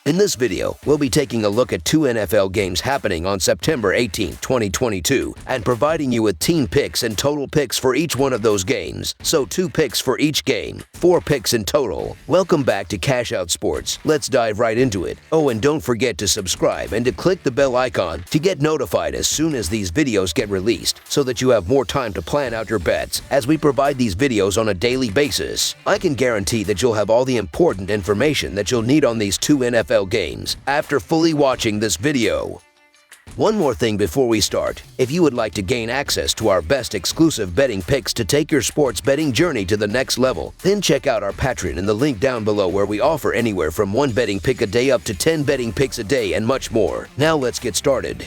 In this video, we'll be taking a look at two NFL games happening on September 18, 2022, and providing you with team picks and total picks for each one of those games. So 2 picks for each game, 4 picks in total. Welcome back to Cash Out Sports. Let's dive right into it. Oh, and don't forget to subscribe and to click the bell icon to get notified as soon as these videos get released, so that you have more time to plan out your bets as we provide these videos on a daily basis. I can guarantee that you'll have all the important information that you'll need on these two NFL games after fully watching this video. One more thing before we start. If you would like to gain access to our best exclusive betting picks to take your sports betting journey to the next level, then check out our Patreon in the link down below, where we offer anywhere from 1 betting pick a day up to 10 betting picks a day and much more. Now let's get started.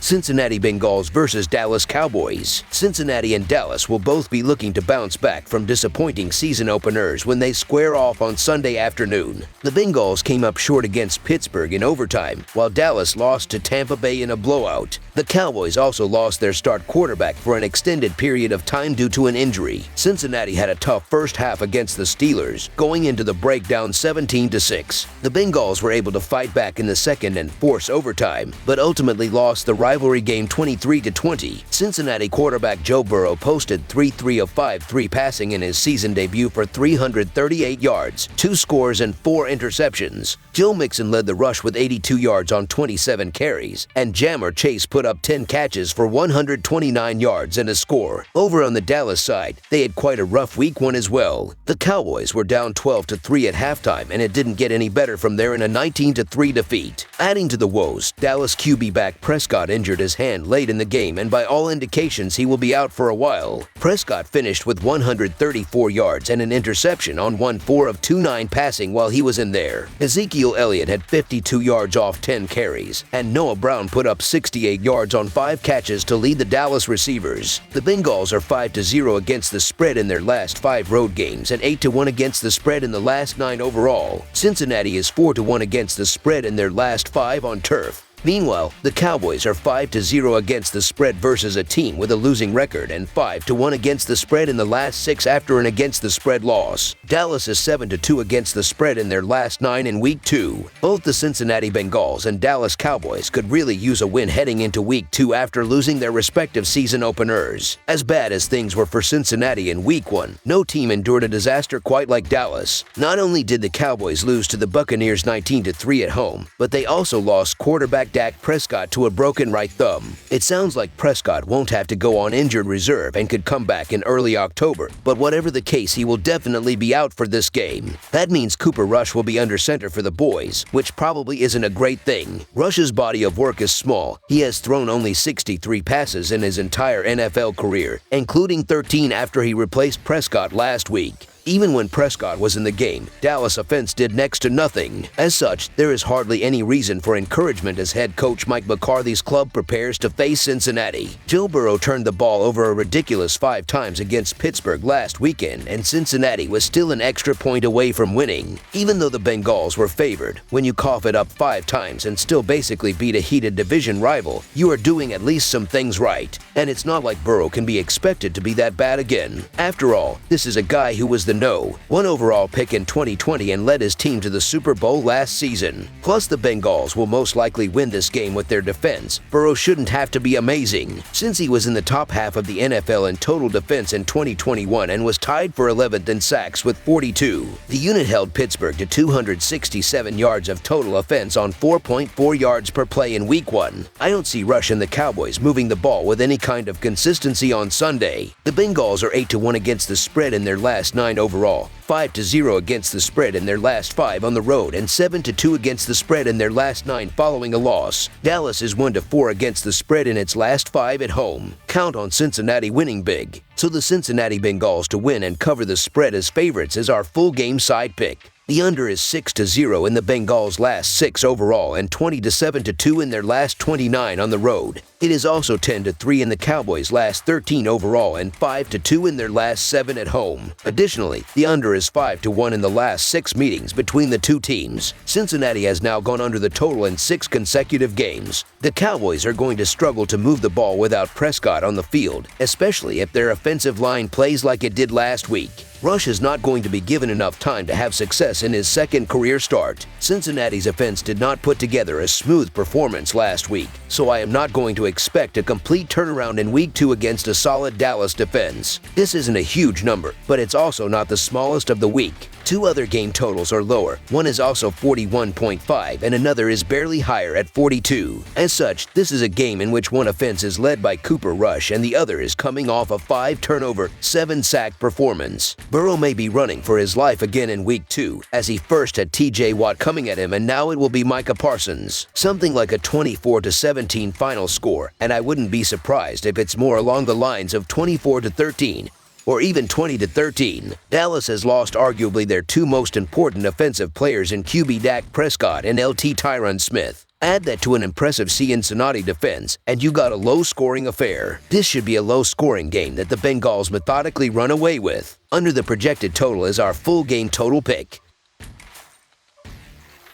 Cincinnati Bengals versus Dallas Cowboys. Cincinnati and Dallas will both be looking to bounce back from disappointing season openers when they square off on Sunday afternoon. The Bengals came up short against Pittsburgh in overtime, while Dallas lost to Tampa Bay in a blowout. The Cowboys also lost their start quarterback for an extended period of time due to an injury. Cincinnati had a tough first half against the Steelers, going into the break down 17-6. The Bengals were able to fight back in the second and force overtime, but ultimately lost the rivalry game 23-20. Cincinnati quarterback Joe Burrow posted 3 of 5 passing in his season debut for 338 yards, 2 scores, and 4 interceptions. Joe Mixon led the rush with 82 yards on 27 carries, and Jammer Chase put up 10 catches for 129 yards and a score. Over on the Dallas side, they had quite a rough week 1 as well. The Cowboys were down 12-3 at halftime, and it didn't get any better from there in a 19-3 defeat. Adding to the woes, Dallas QB back Prescott injured his hand late in the game, and by all indications he will be out for a while. Prescott finished with 134 yards and an interception on 4 of 29 passing while he was in there. Ezekiel Elliott had 52 yards off 10 carries, and Noah Brown put up 68 yards on 5 catches to lead the Dallas receivers. The Bengals are 5-0 against the spread in their last 5 road games and 8-1 against the spread in the last 9 overall. Cincinnati is 4-1 against the spread in their last 5 on turf. Meanwhile, the Cowboys are 5-0 against the spread versus a team with a losing record, and 5-1 against the spread in the last 6 after an against the spread loss. Dallas is 7-2 against the spread in their last 9 in Week 2. Both the Cincinnati Bengals and Dallas Cowboys could really use a win heading into Week 2 after losing their respective season openers. As bad as things were for Cincinnati in Week 1, no team endured a disaster quite like Dallas. Not only did the Cowboys lose to the Buccaneers 19-3 at home, but they also lost quarterback Dak Prescott to a broken right thumb. It sounds like Prescott won't have to go on injured reserve and could come back in early October, but whatever the case, he will definitely be out for this game. That means Cooper Rush will be under center for the boys, which probably isn't a great thing. Rush's body of work is small. He has thrown only 63 passes in his entire NFL career, including 13 after he replaced Prescott last week. Even when Prescott was in the game, Dallas offense did next to nothing. As such, there is hardly any reason for encouragement as head coach Mike McCarthy's club prepares to face Cincinnati. Joe Burrow turned the ball over a ridiculous 5 times against Pittsburgh last weekend, and Cincinnati was still an extra point away from winning. Even though the Bengals were favored, when you cough it up 5 times and still basically beat a heated division rival, you are doing at least some things right. And it's not like Burrow can be expected to be that bad again. After all, this is a guy who was the #1 overall pick in 2020 and led his team to the Super Bowl last season. Plus, the Bengals will most likely win this game with their defense. Burrow shouldn't have to be amazing, since he was in the top half of the NFL in total defense in 2021 and was tied for 11th in sacks with 42. The unit held Pittsburgh to 267 yards of total offense on 4.4 yards per play in Week 1. I don't see Rush and the Cowboys moving the ball with any kind of consistency on Sunday. The Bengals are 8-1 against the spread in their last 9 overall, 5-0 against the spread in their last 5 on the road, and 7-2 against the spread in their last 9 following a loss. Dallas is 1-4 against the spread in its last 5 at home. Count on Cincinnati winning big. So the Cincinnati Bengals to win and cover the spread as favorites is our full game side pick. The under is 6-0 in the Bengals' last 6 overall and 27-2 in their last 29 on the road. It is also 10-3 in the Cowboys' last 13 overall and 5-2 in their last 7 at home. Additionally, the under is 5-1 in the last 6 meetings between the two teams. Cincinnati has now gone under the total in 6 consecutive games. The Cowboys are going to struggle to move the ball without Prescott on the field, especially if their offensive line plays like it did last week. Rush is not going to be given enough time to have success in his second career start. Cincinnati's offense did not put together a smooth performance last week, so I am not going to expect a complete turnaround in Week 2 against a solid Dallas defense. This isn't a huge number, but it's also not the smallest of the week. Two other game totals are lower. One is also 41.5 and another is barely higher at 42. As such, this is a game in which one offense is led by Cooper Rush and the other is coming off a 5-turnover, 7-sack performance. Burrow may be running for his life again in Week 2, as he first had TJ Watt coming at him and now it will be Micah Parsons. Something like a 24-17 final score, and I wouldn't be surprised if it's more along the lines of 24-13. Or even 20-13. Dallas has lost arguably their two most important offensive players in QB Dak Prescott and LT Tyron Smith. Add that to an impressive Cincinnati defense, and you got a low-scoring affair. This should be a low-scoring game that the Bengals methodically run away with. Under the projected total is our full game total pick.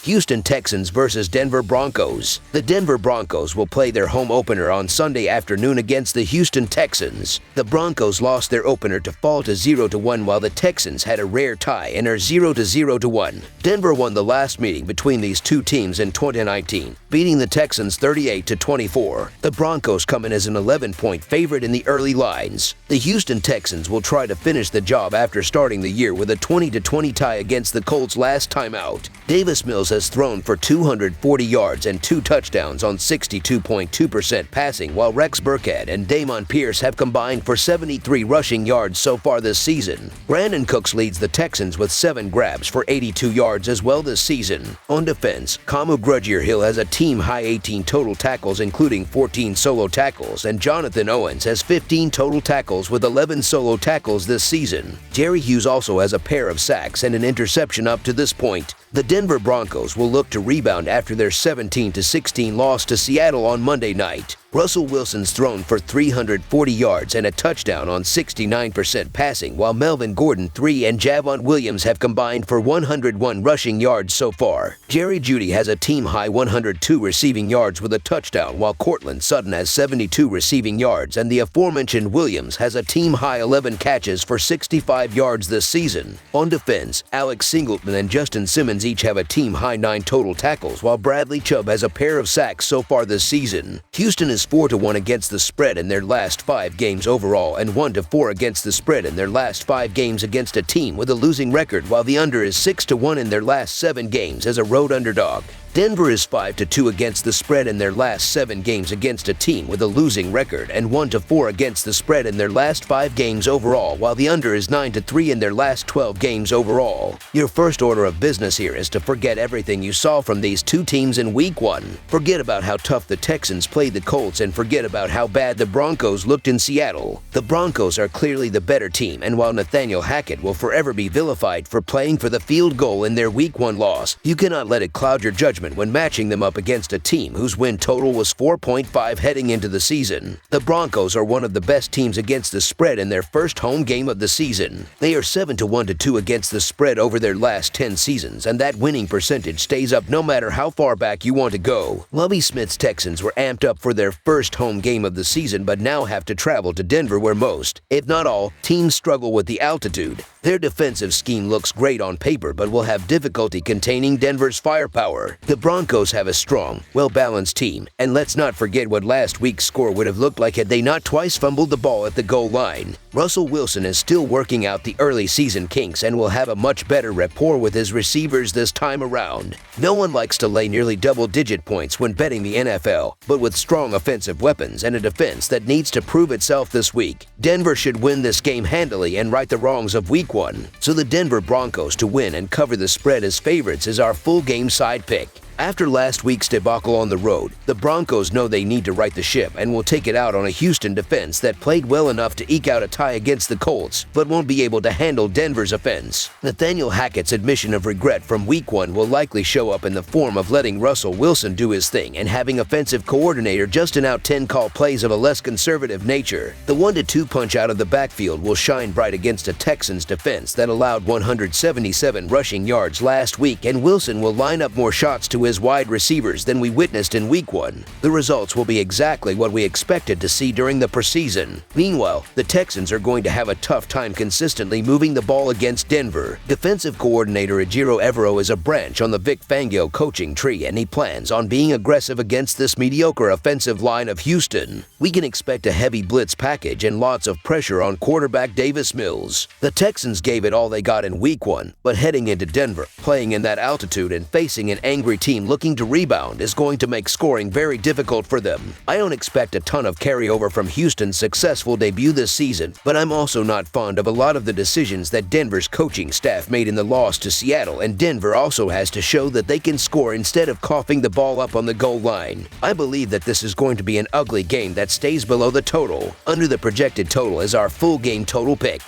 Houston Texans versus Denver Broncos. The Denver Broncos will play their home opener on Sunday afternoon against the Houston Texans. The Broncos lost their opener to fall to 0-1 while the Texans had a rare tie and are 0-0-1. Denver won the last meeting between these two teams in 2019, beating the Texans 38-24. The Broncos come in as an 11-point favorite in the early lines. The Houston Texans will try to finish the job after starting the year with a 20-20 tie against the Colts last time out. Davis Mills has thrown for 240 yards and 2 touchdowns on 62.2% passing, while Rex Burkhead and Damon Pierce have combined for 73 rushing yards so far this season. Brandon Cooks leads the Texans with 7 grabs for 82 yards as well this season. On defense, Kamu Grugier-Hill has a team-high 18 total tackles including 14 solo tackles, and Jonathan Owens has 15 total tackles with 11 solo tackles this season. Jerry Hughes also has a pair of sacks and an interception up to this point. The Denver Broncos will look to rebound after their 17-16 loss to Seattle on Monday night. Russell Wilson's thrown for 340 yards and a touchdown on 69% passing, while Melvin Gordon 3 and Javonte Williams have combined for 101 rushing yards so far. Jerry Jeudy has a team-high 102 receiving yards with a touchdown, while Cortland Sutton has 72 receiving yards, and the aforementioned Williams has a team-high 11 catches for 65 yards this season. On defense, Alex Singleton and Justin Simmons each have a team-high 9 total tackles, while Bradley Chubb has a pair of sacks so far this season. Houston is 4-1 against the spread in their last 5 games overall and 1-4 against the spread in their last 5 games against a team with a losing record, while the under is 6-1 in their last 7 games as a road underdog. Denver is 5-2 against the spread in their last 7 games against a team with a losing record and 1-4 against the spread in their last 5 games overall, while the under is 9-3 in their last 12 games overall. Your first order of business here is to forget everything you saw from these two teams in Week 1. Forget about how tough the Texans played the Colts and forget about how bad the Broncos looked in Seattle. The Broncos are clearly the better team, and while Nathaniel Hackett will forever be vilified for playing for the field goal in their Week 1 loss, you cannot let it cloud your judgment when matching them up against a team whose win total was 4.5 heading into the season. The Broncos are one of the best teams against the spread in their first home game of the season. They are 7-1-2 against the spread over their last 10 seasons, and that winning percentage stays up no matter how far back you want to go. Lovie Smith's Texans were amped up for their first home game of the season but now have to travel to Denver, where most, if not all, teams struggle with the altitude. Their defensive scheme looks great on paper but will have difficulty containing Denver's firepower. The Broncos have a strong, well-balanced team, and let's not forget what last week's score would have looked like had they not twice fumbled the ball at the goal line. Russell Wilson is still working out the early season kinks and will have a much better rapport with his receivers this time around. No one likes to lay nearly double-digit points when betting the NFL, but with strong offensive weapons and a defense that needs to prove itself this week, Denver should win this game handily and right the wrongs of Week 1. So the Denver Broncos to win and cover the spread as favorites is our full game side pick. After last week's debacle on the road, the Broncos know they need to right the ship and will take it out on a Houston defense that played well enough to eke out a tie against the Colts, but won't be able to handle Denver's offense. Nathaniel Hackett's admission of regret from Week 1 will likely show up in the form of letting Russell Wilson do his thing and having offensive coordinator Justin out 10 call plays of a less conservative nature. The 1-2 punch out of the backfield will shine bright against a Texans defense that allowed 177 rushing yards last week, and Wilson will line up more shots to his his wide receivers than we witnessed in Week 1. The results will be exactly what we expected to see during the preseason. Meanwhile, the Texans are going to have a tough time consistently moving the ball against Denver. Defensive coordinator Ejiro Evero is a branch on the Vic Fangio coaching tree, and he plans on being aggressive against this mediocre offensive line of Houston. We can expect a heavy blitz package and lots of pressure on quarterback Davis Mills. The Texans gave it all they got in Week 1, but heading into Denver, playing in that altitude and facing an angry team looking to rebound is going to make scoring very difficult for them. I don't expect a ton of carryover from Houston's successful debut this season, but I'm also not fond of a lot of the decisions that Denver's coaching staff made in the loss to Seattle, and Denver also has to show that they can score instead of coughing the ball up on the goal line. I believe that this is going to be an ugly game that stays below the total. Under the projected total is our full game total pick.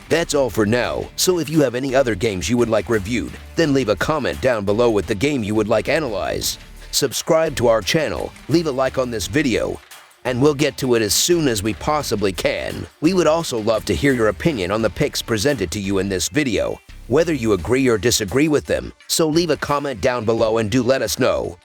That's all for now, so if you have any other games you would like reviewed, then leave a comment down below with the game you would like analyzed. Subscribe to our channel, leave a like on this video, and we'll get to it as soon as we possibly can. We would also love to hear your opinion on the picks presented to you in this video, whether you agree or disagree with them, so leave a comment down below and do let us know.